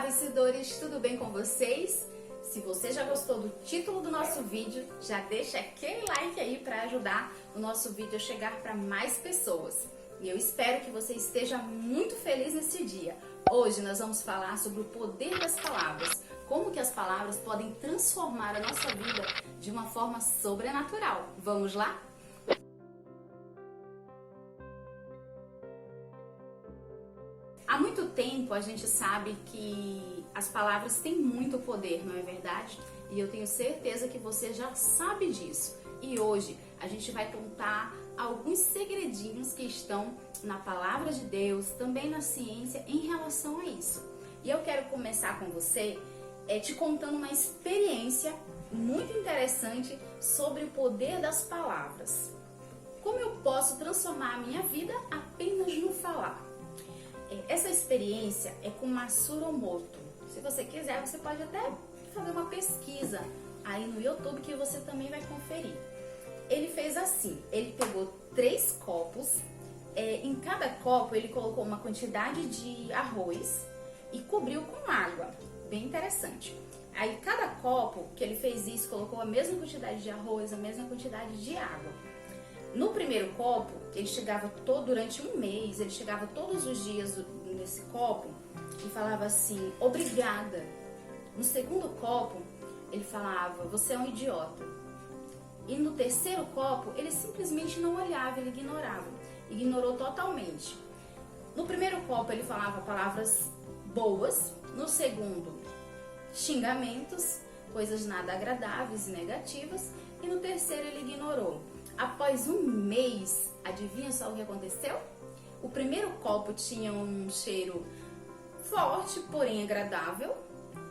vencedores, tudo bem com vocês? Se você já gostou do título do nosso vídeo, já deixa aquele like aí para ajudar o nosso vídeo a chegar para mais pessoas. E eu espero que você esteja muito feliz nesse dia. Hoje nós vamos falar sobre o poder das palavras, como que as palavras podem transformar a nossa vida de uma forma sobrenatural. Vamos lá? Há muito tempo a gente sabe que as palavras têm muito poder, não é verdade? E eu tenho certeza que você já sabe disso. E hoje a gente vai contar alguns segredinhos que estão na palavra de Deus, também na ciência, em relação a isso. E eu quero começar com você te contando uma experiência muito interessante sobre o poder das palavras. Como eu posso transformar a minha vida apenas no falar? Essa experiência é com Masaru Emoto. Se você quiser, você pode até fazer uma pesquisa aí no YouTube que você também vai conferir. Ele fez assim, ele pegou 3 copos, em cada copo ele colocou uma quantidade de arroz e cobriu com água, bem interessante. Aí cada copo que ele fez isso, colocou a mesma quantidade de arroz, a mesma quantidade de água. No primeiro copo, ele chegava durante um mês, ele chegava todos os dias nesse copo e falava assim, obrigada. No segundo copo, ele falava, você é um idiota. E no terceiro copo, ele simplesmente não olhava, ele ignorou totalmente. No primeiro copo, ele falava palavras boas, no segundo, xingamentos, coisas nada agradáveis e negativas, e no terceiro ele ignorou. Após um mês, adivinha só o que aconteceu? O primeiro copo tinha um cheiro forte, porém agradável.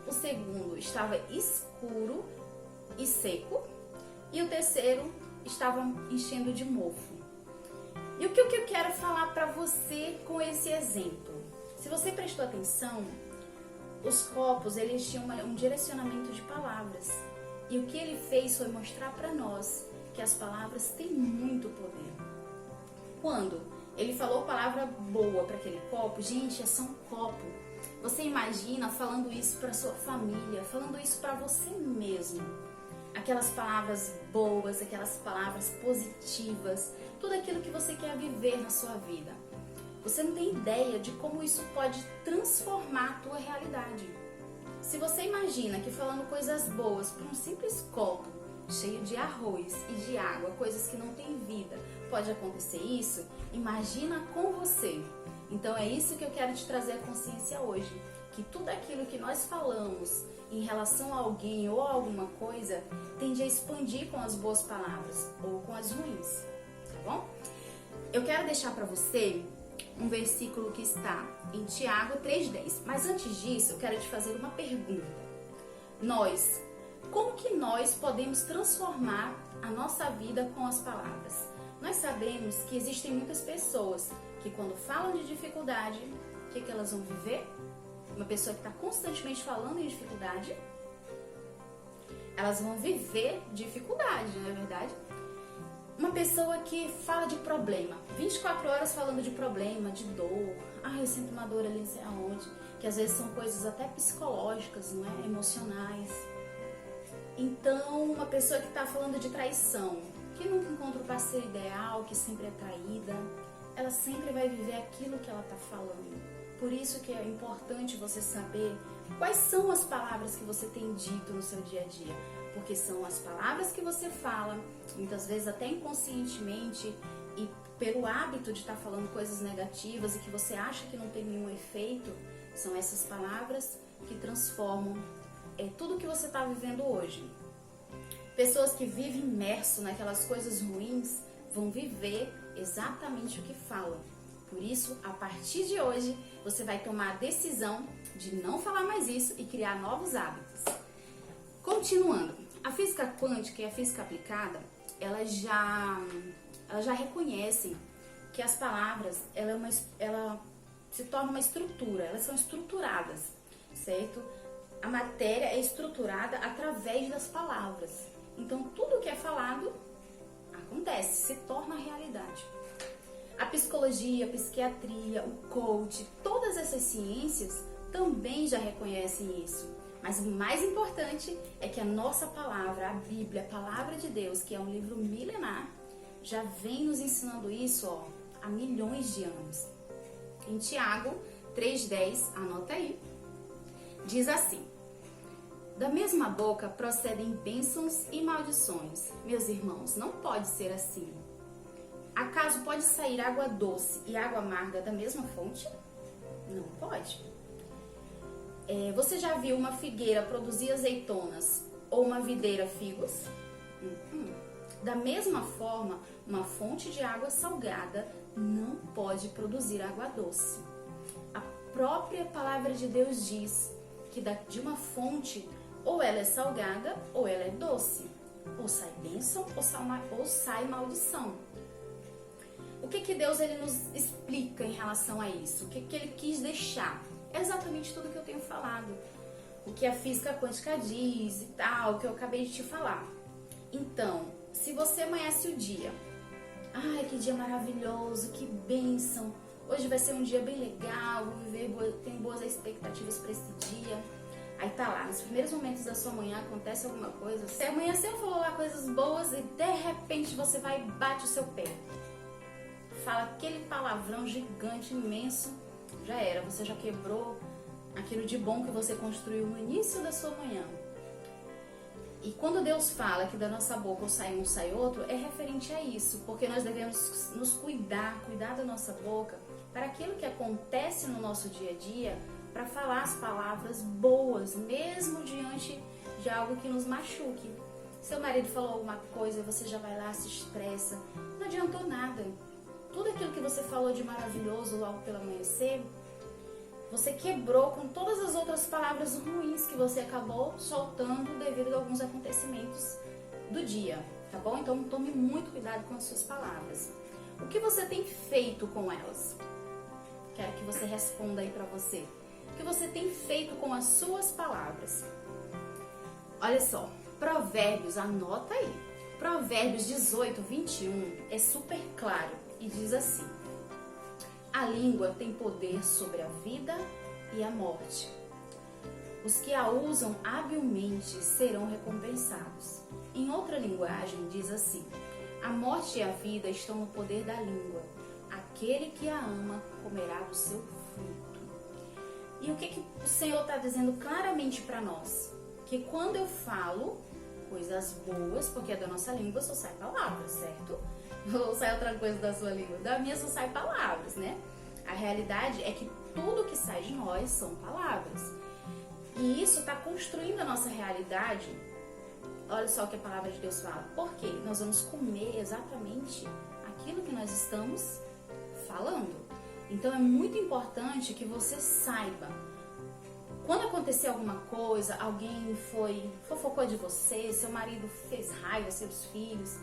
O segundo estava escuro e seco. E o terceiro estava enchendo de mofo. E o que eu quero falar para você com esse exemplo? Se você prestou atenção, os copos eles tinham um direcionamento de palavras. E o que ele fez foi mostrar para nós que as palavras têm muito poder. Quando ele falou palavra boa para aquele copo, gente, é só um copo. Você imagina falando isso para sua família, falando isso para você mesmo. Aquelas palavras boas, aquelas palavras positivas, tudo aquilo que você quer viver na sua vida. Você não tem ideia de como isso pode transformar a tua realidade. Se você imagina que falando coisas boas para um simples copo, cheio de arroz e de água, coisas que não têm vida, pode acontecer isso? Imagina com você. Então é isso que eu quero te trazer a consciência hoje, que tudo aquilo que nós falamos em relação a alguém ou a alguma coisa, tende a expandir com as boas palavras ou com as ruins, tá bom? Eu quero deixar para você um versículo que está em Tiago 3,10, mas antes disso eu quero te fazer uma pergunta. Como que nós podemos transformar a nossa vida com as palavras? Nós sabemos que existem muitas pessoas que quando falam de dificuldade, o que elas vão viver? Uma pessoa que está constantemente falando em dificuldade, elas vão viver dificuldade, não é verdade? Uma pessoa que fala de problema, 24 horas falando de problema, de dor, eu sinto uma dor ali, não sei aonde, que às vezes são coisas até psicológicas, não é? Emocionais. Então, uma pessoa que está falando de traição, que nunca encontra o parceiro ideal, que sempre é traída, ela sempre vai viver aquilo que ela está falando. Por isso que é importante você saber quais são as palavras que você tem dito no seu dia a dia. Porque são as palavras que você fala, muitas vezes até inconscientemente, e pelo hábito de estar falando coisas negativas e que você acha que não tem nenhum efeito, são essas palavras que transformam tudo que você está vivendo hoje. Pessoas que vivem imerso naquelas coisas ruins vão viver exatamente o que falam. Por isso, a partir de hoje, você vai tomar a decisão de não falar mais isso e criar novos hábitos. Continuando, a física quântica e a física aplicada, elas já reconhecem que as palavras, ela se torna uma estrutura, elas são estruturadas, certo? A matéria é estruturada através das palavras. Então, tudo que é falado acontece, se torna realidade. A psicologia, a psiquiatria, o coach, todas essas ciências também já reconhecem isso. Mas o mais importante é que a nossa palavra, a Bíblia, a palavra de Deus, que é um livro milenar, já vem nos ensinando isso, há milhões de anos. Em Tiago 3,10, anota aí, diz assim: da mesma boca procedem bênçãos e maldições. Meus irmãos, não pode ser assim. Acaso pode sair água doce e água amarga da mesma fonte? Não pode. Você já viu uma figueira produzir azeitonas ou uma videira figos? Da mesma forma, uma fonte de água salgada não pode produzir água doce. A própria palavra de Deus diz que de uma fonte ou ela é salgada ou ela é doce. Ou sai bênção ou sai maldição. O que Deus ele nos explica em relação a isso? O que ele quis deixar? É exatamente tudo que eu tenho falado. O que a física quântica diz e tal, que eu acabei de te falar. Então, se você amanhece o dia, ai, que dia maravilhoso, que bênção, hoje vai ser um dia bem legal, vou viver, tenho boas expectativas para esse dia. Aí tá lá, nos primeiros momentos da sua manhã acontece alguma coisa, você amanheceu, falou lá coisas boas e de repente você vai e bate o seu pé. Fala aquele palavrão gigante, imenso, já era, você já quebrou aquilo de bom que você construiu no início da sua manhã. E quando Deus fala que da nossa boca ou sai um, sai outro, é referente a isso, porque nós devemos nos cuidar da nossa boca para aquilo que acontece no nosso dia a dia, para falar as palavras boas, mesmo diante de algo que nos machuque. Seu marido falou alguma coisa, você já vai lá, se expressa, não adiantou nada. Tudo aquilo que você falou de maravilhoso logo pelo amanhecer, você quebrou com todas as outras palavras ruins que você acabou soltando devido a alguns acontecimentos do dia, tá bom? Então tome muito cuidado com as suas palavras. O que você tem feito com elas? Quero que você responda aí pra você. O que você tem feito com as suas palavras? Olha só, Provérbios, anota aí. Provérbios 18, 21 é super claro e diz assim: a língua tem poder sobre a vida e a morte. Os que a usam habilmente serão recompensados. Em outra linguagem diz assim: a morte e a vida estão no poder da língua. Aquele que a ama comerá do seu fruto. E o que o Senhor está dizendo claramente para nós? Que quando eu falo coisas boas, porque da nossa língua só sai palavras, certo? Ou sai outra coisa da sua língua? Da minha só sai palavras, né? A realidade é que tudo que sai de nós são palavras. E isso está construindo a nossa realidade. Olha só o que a palavra de Deus fala. Porque nós vamos comer exatamente aquilo que nós estamos falando. Então é muito importante que você saiba. Quando acontecer alguma coisa, alguém fofocou de você, seu marido fez raiva, seus filhos,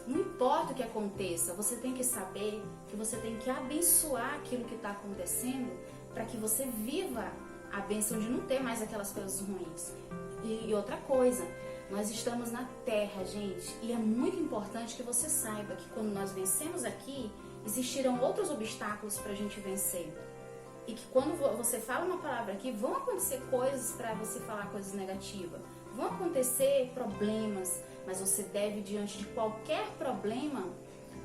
não importa o que aconteça, você tem que saber que você tem que abençoar aquilo que está acontecendo para que você viva a bênção de não ter mais aquelas coisas ruins. E outra coisa, nós estamos na terra, gente, e é muito importante que você saiba que quando nós vencemos aqui, existirão outros obstáculos para a gente vencer. E que quando você fala uma palavra aqui, vão acontecer coisas para você falar coisas negativas. Vão acontecer problemas, mas você deve, diante de qualquer problema,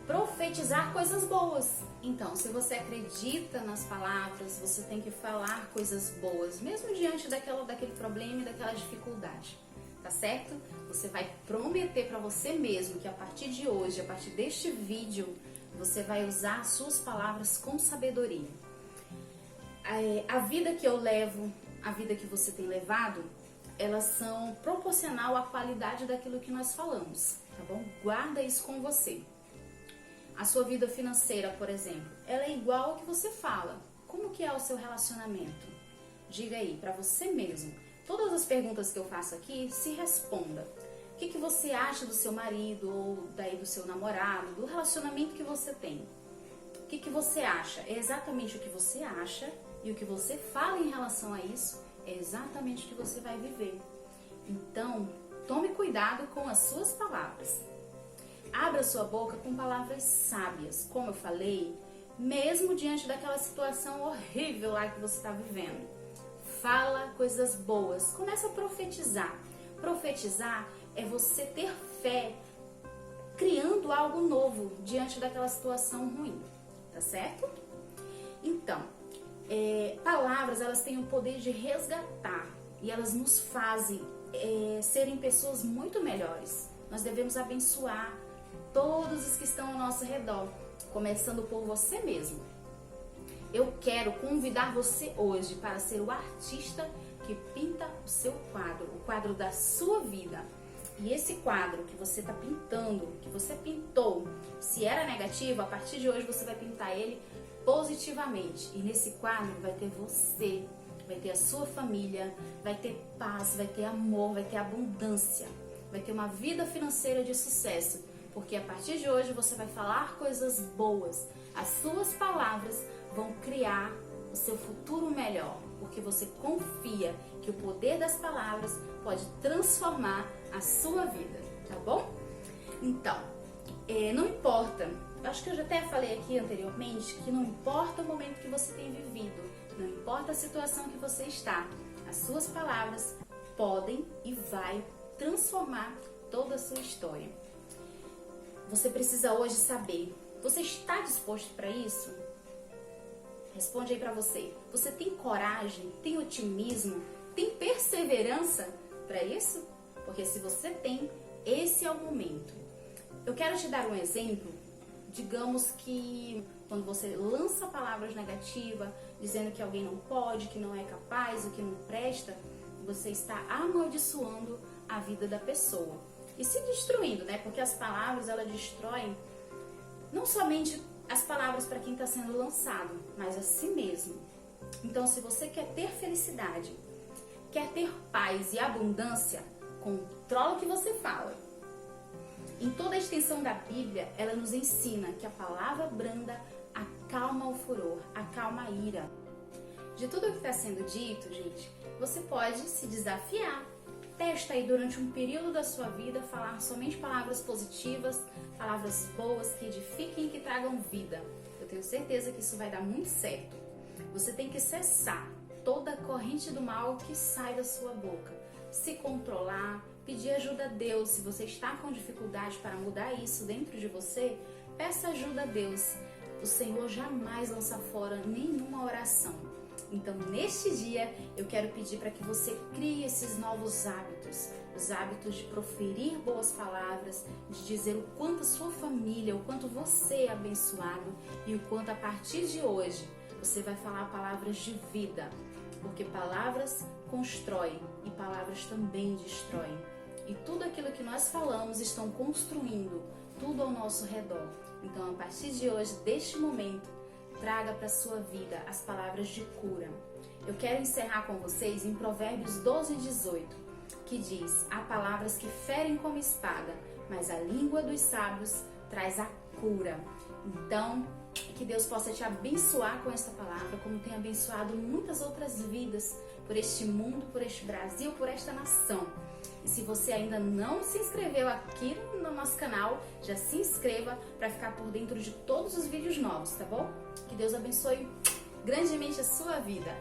profetizar coisas boas. Então, se você acredita nas palavras, você tem que falar coisas boas, mesmo diante daquele problema e daquela dificuldade. Tá certo? Você vai prometer para você mesmo que a partir de hoje, a partir deste vídeo, você vai usar as suas palavras com sabedoria. A vida que eu levo, a vida que você tem levado, elas são proporcional à qualidade daquilo que nós falamos, tá bom? Guarda isso com você. A sua vida financeira, por exemplo, ela é igual ao que você fala. Como que é o seu relacionamento? Diga aí, para você mesmo. Todas as perguntas que eu faço aqui, se responda. O que você acha do seu marido ou daí do seu namorado, do relacionamento que você tem? O que você acha? É exatamente o que você acha e o que você fala em relação a isso é exatamente o que você vai viver. Então, tome cuidado com as suas palavras. Abra sua boca com palavras sábias, como eu falei, mesmo diante daquela situação horrível lá que você está vivendo. fala coisas boas, começa a profetizar. Profetizar é você ter fé, criando algo novo diante daquela situação ruim, tá certo? Então, palavras, elas têm o poder de resgatar e elas nos fazem serem pessoas muito melhores. Nós devemos abençoar todos os que estão ao nosso redor, começando por você mesmo. Eu quero convidar você hoje para ser o artista que pinta o seu quadro, o quadro da sua vida. E esse quadro que você está pintando, que você pintou, se era negativo, a partir de hoje você vai pintar ele positivamente. E nesse quadro vai ter você, vai ter a sua família, vai ter paz, vai ter amor, vai ter abundância, vai ter uma vida financeira de sucesso. Porque a partir de hoje você vai falar coisas boas. As suas palavras vão criar o seu futuro melhor. Porque você confia que o poder das palavras pode transformar a sua vida, tá bom? Então, não importa, acho que eu já até falei aqui anteriormente, que não importa o momento que você tem vivido, não importa a situação que você está, as suas palavras podem e vai transformar toda a sua história. Você precisa hoje saber, você está disposto para isso? Responde aí para você. Você tem coragem, tem otimismo, tem perseverança para isso? Porque se você tem, esse é o momento. Eu quero te dar um exemplo. Digamos que quando você lança palavras negativas, dizendo que alguém não pode, que não é capaz, o que não presta, você está amaldiçoando a vida da pessoa. E se destruindo, né? Porque as palavras, elas destroem não somente as palavras para quem está sendo lançado, mas a si mesmo. Então, se você quer ter felicidade, quer ter paz e abundância, controla o que você fala. Em toda a extensão da Bíblia, ela nos ensina que a palavra branda acalma o furor, acalma a ira. De tudo o que está sendo dito, gente, você pode se desafiar. Testa aí durante um período da sua vida falar somente palavras positivas, palavras boas que edifiquem e que tragam vida. Eu tenho certeza que isso vai dar muito certo. Você tem que cessar toda a corrente do mal que sai da sua boca. Se controlar, pedir ajuda a Deus. Se você está com dificuldade para mudar isso dentro de você, peça ajuda a Deus. O Senhor jamais lança fora nenhuma oração. Então, neste dia, eu quero pedir para que você crie esses novos hábitos. Os hábitos de proferir boas palavras, de dizer o quanto a sua família, o quanto você é abençoado e o quanto a partir de hoje você vai falar palavras de vida. Porque palavras constroem e palavras também destroem. E tudo aquilo que nós falamos estão construindo tudo ao nosso redor. Então, a partir de hoje, deste momento, traga para a sua vida as palavras de cura. Eu quero encerrar com vocês em Provérbios 12:18, que diz: há palavras que ferem como espada, mas a língua dos sábios traz a cura. Então, que Deus possa te abençoar com esta palavra, como tem abençoado muitas outras vidas por este mundo, por este Brasil, por esta nação. E se você ainda não se inscreveu aqui no nosso canal, já se inscreva para ficar por dentro de todos os vídeos novos, tá bom? Que Deus abençoe grandemente a sua vida.